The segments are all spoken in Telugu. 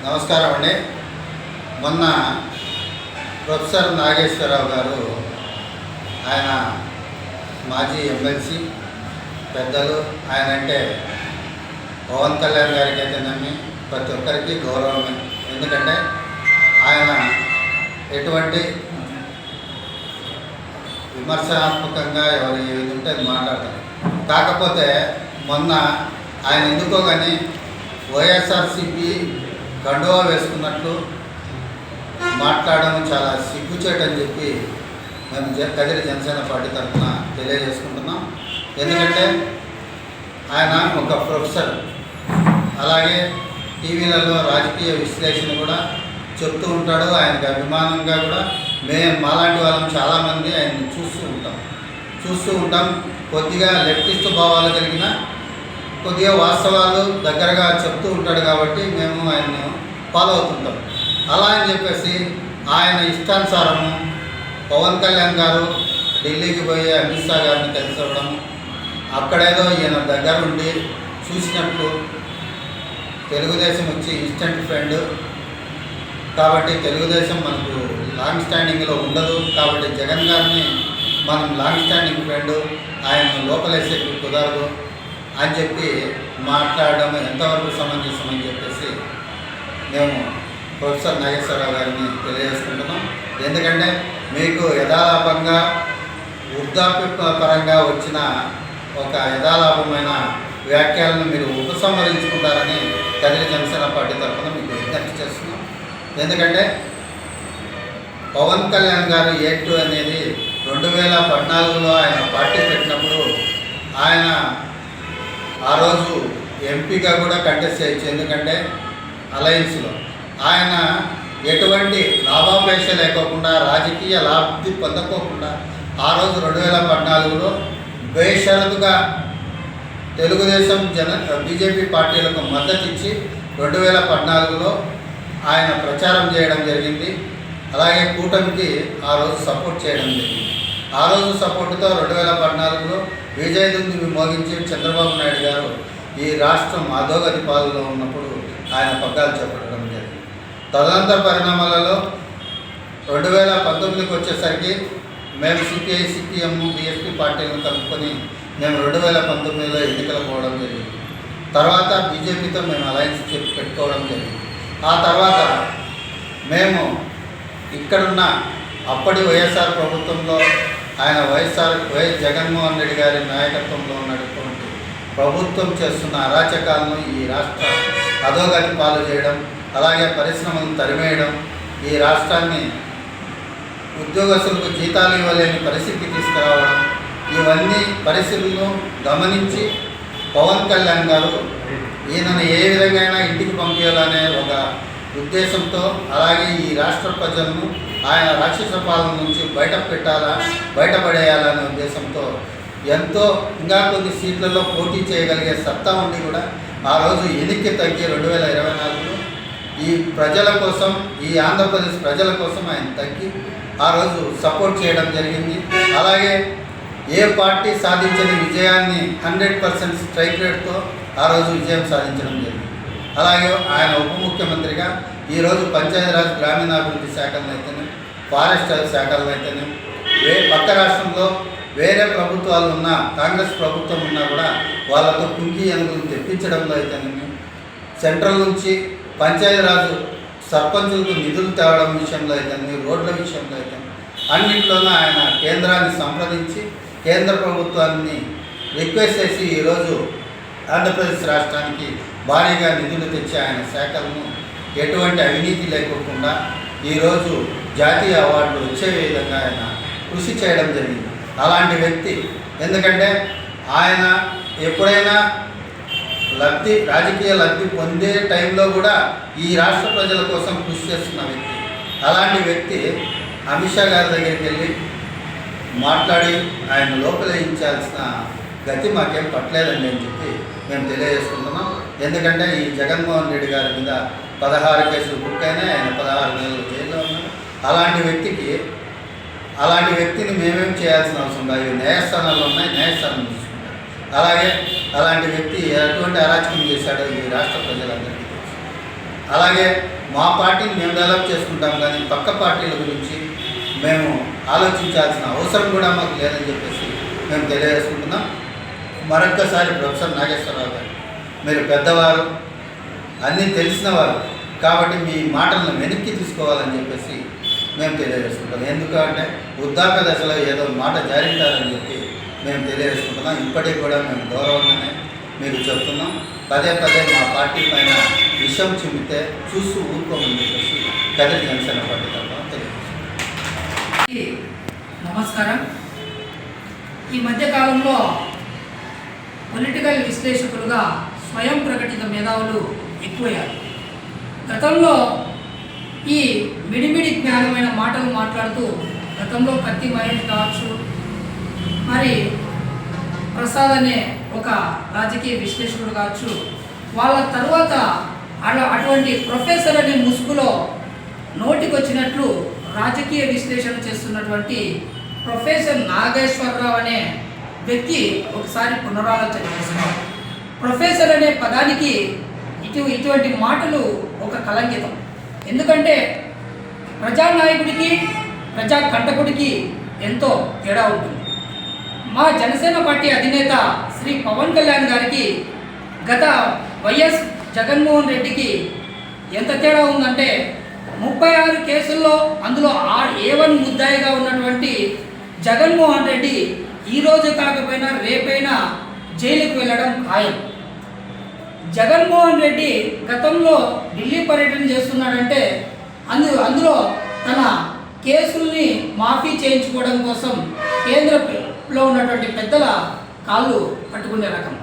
నమస్కారం అండి. మొన్న ప్రొఫెసర్ నాగేశ్వరరావు గారు, ఆయన మాజీ ఎమ్మెల్సీ పెద్దలు, ఆయన అంటే పవన్ కళ్యాణ్ గారికి అయితే నమ్మి ప్రతి ఒక్కరికి గౌరవమే. ఎందుకంటే ఆయన ఎటువంటి విమర్శనాత్మకంగా ఎవరు ఏది ఉంటే అది మాట్లాడతారు. కాకపోతే మొన్న ఆయన ఎందుకో కానీ వైఎస్ఆర్సీపీ కండువా వేసుకున్నట్లు మాట్లాడడం చాలా సిగ్గుచేటని చెప్పి మేము కదిరి జనసేన పార్టీ తరఫున తెలియజేసుకుంటున్నాం. ఎందుకంటే ఆయన ఒక ప్రొఫెసర్, అలాగే టీవీలలో రాజకీయ విశ్లేషణ కూడా చెప్తూ ఉంటాడు. ఆయనకు అభిమానంగా కూడా మాలాంటి వాళ్ళం చాలామంది ఆయన్ని చూస్తూ ఉంటాం. కొద్దిగా లెఫ్టిస్ట్ భావాలు కలిగిన కొద్దిగా వాస్తవాలు దగ్గరగా చెప్తూ ఉంటాడు కాబట్టి మేము ఆయన్ని ఫాలో అవుతుంటాం. అలా అని చెప్పేసి ఆయన ఇష్టానుసారము పవన్ కళ్యాణ్ గారు ఢిల్లీకి పోయి అమిత్ షా గారిని కలిసవడం, అక్కడేదో ఈయన దగ్గర ఉండి చూసినట్లు, తెలుగుదేశం వచ్చి ఇన్స్టెంట్ ఫ్రెండ్ కాబట్టి తెలుగుదేశం మనకు లాంగ్ స్టాండింగ్లో ఉండదు కాబట్టి జగన్ గారిని మనం లాంగ్ స్టాండింగ్ ఫ్రెండ్, ఆయన లోపలేసేకి కుదరదు అని చెప్పి మాట్లాడడం ఎంతవరకు సమంజసమని చెప్పేసి మేము ప్రొఫెసర్ నాగేశ్వరరావు గారిని తెలియజేసుకుంటున్నాం. ఎందుకంటే మీకు యథాలాపంగా వృద్ధాప్య పరంగా వచ్చిన ఒక యథాలాపమైన వ్యాఖ్యలను మీరు ఉపసంహరించుకుంటారని కదిరి జనసేన పార్టీ తరఫున మీకు విజ్ఞప్తి చేస్తున్నాం. ఎందుకంటే పవన్ కళ్యాణ్ గారు ఏటు అనేది 2014లో ఆయన పార్టీ పెట్టినప్పుడు ఆయన ఆ రోజు ఎంపీగా కూడా కంటెస్ట్ చేయొచ్చు. ఎందుకంటే అలయన్స్లో ఆయన ఎటువంటి లాభాపేక్ష లేకోకుండా, రాజకీయ లాభి పొందకోకుండా ఆ రోజు 2014లో బేషరతుగా తెలుగుదేశం బీజేపీ పార్టీలకు మద్దతు ఇచ్చి 2014లో ఆయన ప్రచారం చేయడం జరిగింది. అలాగే కూటమికి ఆ రోజు సపోర్ట్ చేయడం జరిగింది. ఆ రోజు సపోర్టుతో 2014లో విజయదుందుని మోగించి చంద్రబాబు నాయుడు గారు ఈ రాష్ట్రం అధోగతి పాలలో ఉన్నప్పుడు ఆయన పగ్గాలు చేపట్టడం జరిగింది. తదనంతర పరిణామాలలో 2019కి వచ్చేసరికి మేము సిపిఐ, సిపిఎం, బీఎస్పీ పార్టీలను కలుపుకొని మేము 2019లో ఎన్నికలు పోవడం జరిగింది. తర్వాత బీజేపీతో మేము అలయన్స్ పెట్టుకోవడం జరిగింది. ఆ తర్వాత మేము ఇక్కడున్న అప్పటి వైఎస్ఆర్ ప్రభుత్వంలో ఆయన వైఎస్ జగన్మోహన్ రెడ్డి గారి నాయకత్వంలో ఉన్నటువంటి ప్రభుత్వం చేస్తున్న అరాచకాలను ఈ రాష్ట్ర అధోగతి పాలు చేయడం, అలాగే పరిశ్రమలను తరిమేయడం, ఈ రాష్ట్రాన్ని ఉద్యోగస్తులకు జీతాలు ఇవ్వలేని పరిస్థితికి తీసుకురావడం, ఇవన్నీ పరిస్థితులను గమనించి పవన్ కళ్యాణ్ గారు ఈయనను ఏ విధంగా ఇంటికి పంపించాలనే ఒక ఉద్దేశంతో, అలాగే ఈ రాష్ట్ర ప్రజలను ఆయన రాక్షస పాలన నుంచి బయటపడేయాలనే ఉద్దేశంతో ఎంతో ఇంకా కొన్ని సీట్లలో పోటీ చేయగలిగే సత్తా ఉండి కూడా ఆ రోజు ఎన్నిక తగ్గి 2024లో ఈ ప్రజల కోసం, ఈ ఆంధ్రప్రదేశ్ ప్రజల కోసం ఆయన తగ్గి ఆ రోజు సపోర్ట్ చేయడం జరిగింది. అలాగే ఏ పార్టీ సాధించిన విజయాన్ని 100% స్ట్రైక్ రేట్తో ఆ రోజు విజయం సాధించడం జరిగింది. అలాగే ఆయన ఉప ముఖ్యమంత్రిగా ఈరోజు పంచాయతీరాజ్ గ్రామీణాభివృద్ధి శాఖలను అయితేనే, ఫారెస్ట్ శాఖలను అయితేనే, పక్క రాష్ట్రంలో వేరే ప్రభుత్వాలు ఉన్నా, కాంగ్రెస్ ప్రభుత్వం ఉన్నా కూడా వాళ్ళతో కుంకి ఎనుగులు తెప్పించడంలో అయితేనే, సెంట్రల్ నుంచి పంచాయతీరాజు సర్పంచులకు నిధులు తేవడం విషయంలో అయితేనే, రోడ్ల విషయంలో అయితేనే, అన్నింటిలోనూ ఆయన కేంద్రాన్ని సంప్రదించి కేంద్ర ప్రభుత్వాన్ని రిక్వెస్ట్ చేసి ఈరోజు ఆంధ్రప్రదేశ్ రాష్ట్రానికి భారీగా నిధులు తెచ్చి ఆయన శాఖలను ఎటువంటి అవినీతి లేకోకుండా ఈరోజు జాతీయ అవార్డులు వచ్చే విధంగా ఆయన కృషి చేయడం జరిగింది. అలాంటి వ్యక్తి, ఎందుకంటే ఆయన ఎప్పుడైనా రాజకీయ లబ్ధి పొందే టైంలో కూడా ఈ రాష్ట్ర ప్రజల కోసం కృషి చేస్తున్న వ్యక్తి. అలాంటి వ్యక్తి అమిత్ షా గారి దగ్గరికి వెళ్ళి మాట్లాడి ఆయన లోపలేయించాల్సిన గతి మాకేం పట్టలేదండి అని చెప్పి మేము తెలియజేసుకుంటున్నాం. ఎందుకంటే ఈ జగన్మోహన్ రెడ్డి గారి మీద 16 కేసులు బుక్ అయినాయి, ఆయన 16 నెలలు జైల్లో ఉన్నారు. అలాంటి వ్యక్తిని మేమేం చేయాల్సిన అవసరం లేదు. న్యాయస్థానాల్లో ఉన్నాయి, న్యాయస్థానం చూసుకుంటారు. అలాగే అలాంటి వ్యక్తి ఎటువంటి అరాచకం చేశాడో ఈ రాష్ట్ర ప్రజలందరికీ తెలుసు. అలాగే మా పార్టీని మేము డెవలప్ చేసుకుంటాం, కానీ పక్క పార్టీల గురించి మేము ఆలోచించాల్సిన అవసరం కూడా మాకు లేదని చెప్పేసి మేము తెలియజేసుకుంటున్నాం. మరొక్కసారి ప్రొఫెసర్ నాగేశ్వరరావు గారు, మీరు పెద్దవారు, అన్నీ తెలిసిన వారు కాబట్టి మీ మాటలను వెనక్కి తీసుకోవాలని చెప్పేసి మేము తెలియజేసుకుంటాం. ఎందుకంటే వృద్ధాప్య దశలో ఏదో మాట జారింటారని చెప్పి మేము తెలియజేసుకుంటున్నాం. ఇప్పటికి కూడా మేము గౌరవంగానే మీకు చెప్తున్నాం. పదే పదే మా పార్టీ పైన విషయం చిమ్మితే చూస్తూ ఊరుకోమని చెప్పేసి కదిరి జనసేన పార్టీ తరఫున తెలియజేస్తున్నాం. నమస్కారం. ఈ మధ్యకాలంలో పొలిటికల్ విశ్లేషకులుగా స్వయం ప్రకటిత మేధావులు ఎక్కువయ్యారు. గతంలో ఈ మిడిమిడి జ్ఞానమైన మాటలు మాట్లాడుతూ గతంలో కత్తి మహేష్ కావచ్చు, మరి ప్రసాద్ అనే ఒక రాజకీయ విశ్లేషకుడు కావచ్చు, వాళ్ళ తర్వాత అటువంటి ప్రొఫెసర్ అనే ముసుగులో నోటికి వచ్చినట్లు రాజకీయ విశ్లేషణ చేస్తున్నటువంటి ప్రొఫెసర్ నాగేశ్వరరావు అనే వ్యక్తి ఒకసారి పునరాలోచన చేస్తున్నారు. ప్రొఫెసర్ అనే పదానికి ఇటువంటి మాటలు ఒక కలంకితం. ఎందుకంటే ప్రజానాయకుడికి ప్రజా కంటకుడికి ఎంతో తేడా ఉంటుంది. మా జనసేన పార్టీ అధినేత శ్రీ పవన్ కళ్యాణ్ గారికి గత వైఎస్ జగన్మోహన్ రెడ్డికి ఎంత తేడా ఉందంటే 36 కేసుల్లో అందులో A1 ముద్దాయిగా ఉన్నటువంటి జగన్మోహన్ రెడ్డి ఈరోజు కాకపోయినా రేపైనా జైలుకు వెళ్ళడం ఖాయం. జగన్మోహన్ రెడ్డి గతంలో ఢిల్లీ పర్యటన చేస్తున్నాడంటే అందులో తన కేసుల్ని మాఫీ చేయించుకోవడం కోసం కేంద్రంలో ఉన్నటువంటి పెద్దల కాళ్ళు పట్టుకునే రకం.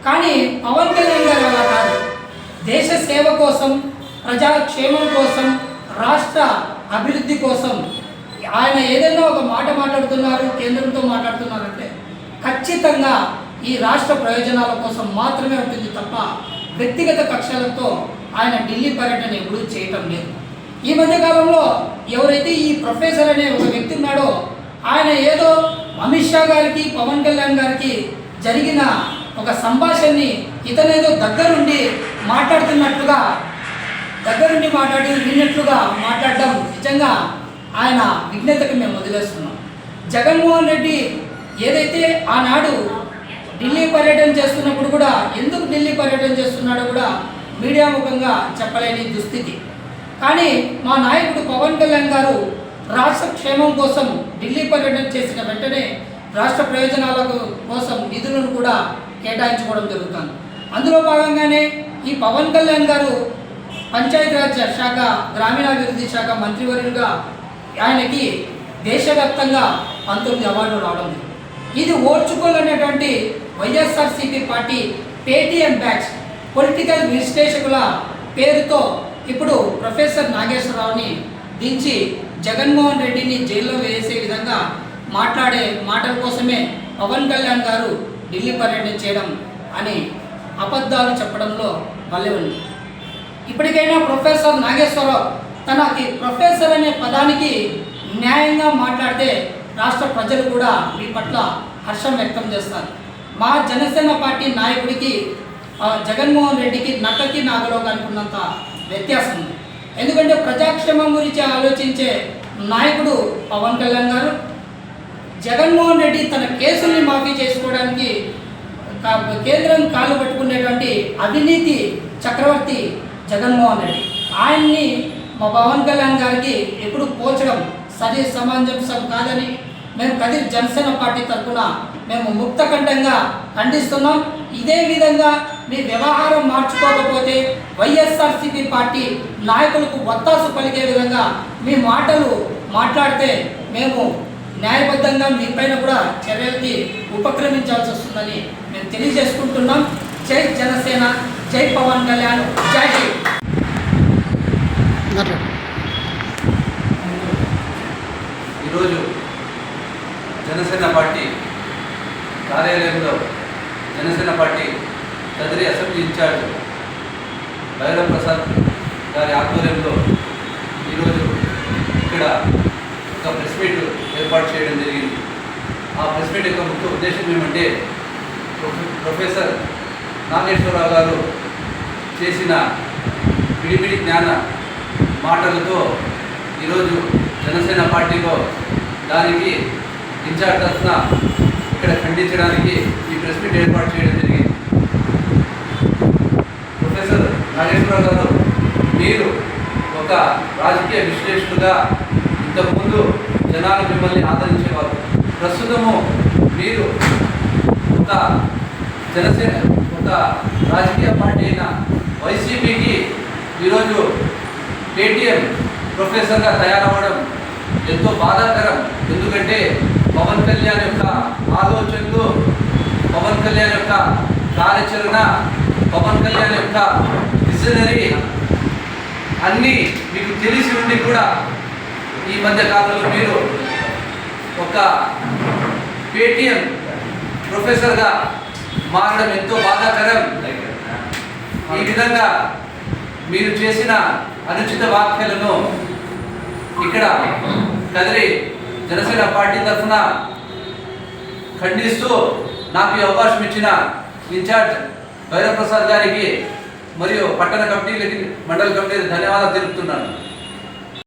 కానీ పవన్ కళ్యాణ్ గారు అలా కాదు. దేశ సేవ కోసం, ప్రజాక్షేమం కోసం, రాష్ట్ర అభివృద్ధి కోసం ఆయన ఏదైనా ఒక మాట మాట్లాడుతున్నారు, కేంద్రంతో మాట్లాడుతున్నారంటే ఖచ్చితంగా ఈ రాష్ట్ర ప్రయోజనాల కోసం మాత్రమే ఉంటుంది తప్ప వ్యక్తిగత కక్షలతో ఆయన ఢిల్లీ పర్యటన ఎప్పుడూ చేయటం లేదు. ఈ మధ్యకాలంలో ఎవరైతే ఈ ప్రొఫెసర్ అనే ఒక వ్యక్తి ఉన్నాడో ఆయన ఏదో అమిత్ షా గారికి, పవన్ కళ్యాణ్ గారికి జరిగిన ఒక సంభాషణని ఇతనేదో దగ్గరుండి మాట్లాడుతున్నట్లుగా, దగ్గరుండి విన్నట్లుగా మాట్లాడడం నిజంగా ఆయన విఘ్నతకు మేము వదిలేస్తున్నాం. జగన్మోహన్ రెడ్డి ఏదైతే ఆనాడు ఢిల్లీ పర్యటన చేస్తున్నప్పుడు కూడా ఎందుకు ఢిల్లీ పర్యటన చేస్తున్నాడో కూడా మీడియా ముఖంగా చెప్పలేని దుస్థితి. కానీ మా నాయకుడు పవన్ కళ్యాణ్ గారు రాష్ట్ర క్షేమం కోసం ఢిల్లీ పర్యటన చేసిన వెంటనే రాష్ట్ర ప్రయోజనాల కోసం నిధులను కూడా కేటాయించుకోవడం జరుగుతుంది. అందులో భాగంగానే ఈ పవన్ కళ్యాణ్ గారు పంచాయతీరాజ్ శాఖ, గ్రామీణాభివృద్ధి శాఖ మంత్రివర్యులుగా ఆయనకి దేశవ్యాప్తంగా 19 అవార్డులు రావడం. ఇది ఓర్చుకోలేనటువంటి YSRCP party Paytm batch political విశ్లేషకుల పేరుతో ఇప్పుడు ప్రొఫెసర్ నాగేశ్వరరావుని దించి జగన్మోహన్ రెడ్డిని జైల్లో వేసే విధంగా మాట్లాడే మాటల కోసమే పవన్ కళ్యాణ్ గారు ఢిల్లీ పర్యటన చేయడం అని అబద్ధాలు చెప్పడంలో భలే ఉంది. ఇప్పటికైనా ప్రొఫెసర్ నాగేశ్వరరావు తనకి ప్రొఫెసర్ అనే పదానికి న్యాయంగా మాట్లాడితే రాష్ట్ర ప్రజలు కూడా మీ పట్ల హర్షం వ్యక్తం చేస్తారు. మా జనసేన పార్టీ నాయకుడికి జగన్మోహన్ రెడ్డికి నక్కకి నాగలోకానికి ఉన్నంత వ్యత్యాసం ఉంది. ఎందుకంటే ప్రజాక్షేమం గురించి ఆలోచించే నాయకుడు పవన్ కళ్యాణ్ గారు, జగన్మోహన్ రెడ్డి తన కేసుల్ని మాఫీ చేసుకోవడానికి కేంద్రం కాళ్ళు పట్టుకునేటువంటి అవినీతి చక్రవర్తి జగన్మోహన్ రెడ్డి. ఆయన్ని మా పవన్ కళ్యాణ్ గారికి ఎప్పుడు పోల్చడం సరి సమంజసం కాదని మేము కదిరి జనసేన పార్టీ తరఫున మేము ముక్తకంఠంగా ఖండిస్తున్నాం. ఇదే విధంగా మీ వ్యవహారం మార్చుకోకపోతే వైఎస్ఆర్సీపీ పార్టీ నాయకులకు వత్తాసు పలికే విధంగా మీ మాటలు మాట్లాడితే మేము న్యాయబద్ధంగా మీపైన కూడా చర్యలకి ఉపక్రమించాల్సి వస్తుందని మేము తెలియజేసుకుంటున్నాం. జై జనసేన, జై పవన్ కళ్యాణ్, జై జై. ఈరోజు జనసేన పార్టీ కార్యాలయంలో Janasena party Kadiri assembly incharge Bhairava Prasad గారి ఆధ్వర్యంలో ఈరోజు ఇక్కడ ఒక ప్రెస్ మీట్ ఏర్పాటు చేయడం జరిగింది. ఆ ప్రెస్ మీట్ యొక్క ముఖ్య ఉద్దేశం ఏమంటే ప్రొఫెసర్ నాగేశ్వరరావు గారు చేసిన మిడిమిడి జ్ఞాన మాటలతో ఈరోజు జనసేన పార్టీలో దానికి ఇన్ఛార్జ్ తరఫున ఇక్కడ ఖండించడానికి ఈ ప్రెస్ మీట్ ఏర్పాటు చేయడం జరిగింది. ప్రొఫెసర్ నాగేశ్వరరావు గారు, మీరు ఒక రాజకీయ విశ్లేషకులుగా ఇంతకుముందు జనాలు మిమ్మల్ని ఆదరించేవారు. ప్రస్తుతము మీరు ఒక జనసేన ఒక రాజకీయ పార్టీ అయిన వైసీపీకి ఈరోజు పేటీఎం ప్రొఫెసర్గా తయారవ్వడం ఎంతో బాధాకరం. ఎందుకంటే పవన్ కళ్యాణ్ యొక్క ఆలోచనలు, పవన్ కళ్యాణ్ యొక్క కార్యాచరణ, పవన్ కళ్యాణ్ యొక్క విజనరీ అన్నీ మీకు తెలిసి ఉండి కూడా ఈ మధ్య కాలంలో మీరు ఒక పేటీఎం ప్రొఫెసర్గా మారడం ఎంతో బాధాకరం. ఈ విధంగా మీరు చేసిన అనుచిత వ్యాఖ్యలను ఇక్కడ కదిరి జనసేన పార్టీ తరఫున ఖండిస్తూ నాకు ఈ అవకాశం ఇచ్చిన ఇన్ఛార్జ్ భైరవ్ ప్రసాద్ గారికి మరియు పట్టణ కమిటీలకి, మండల కమిటీలకు ధన్యవాదాలు తెలుపుతున్నాను.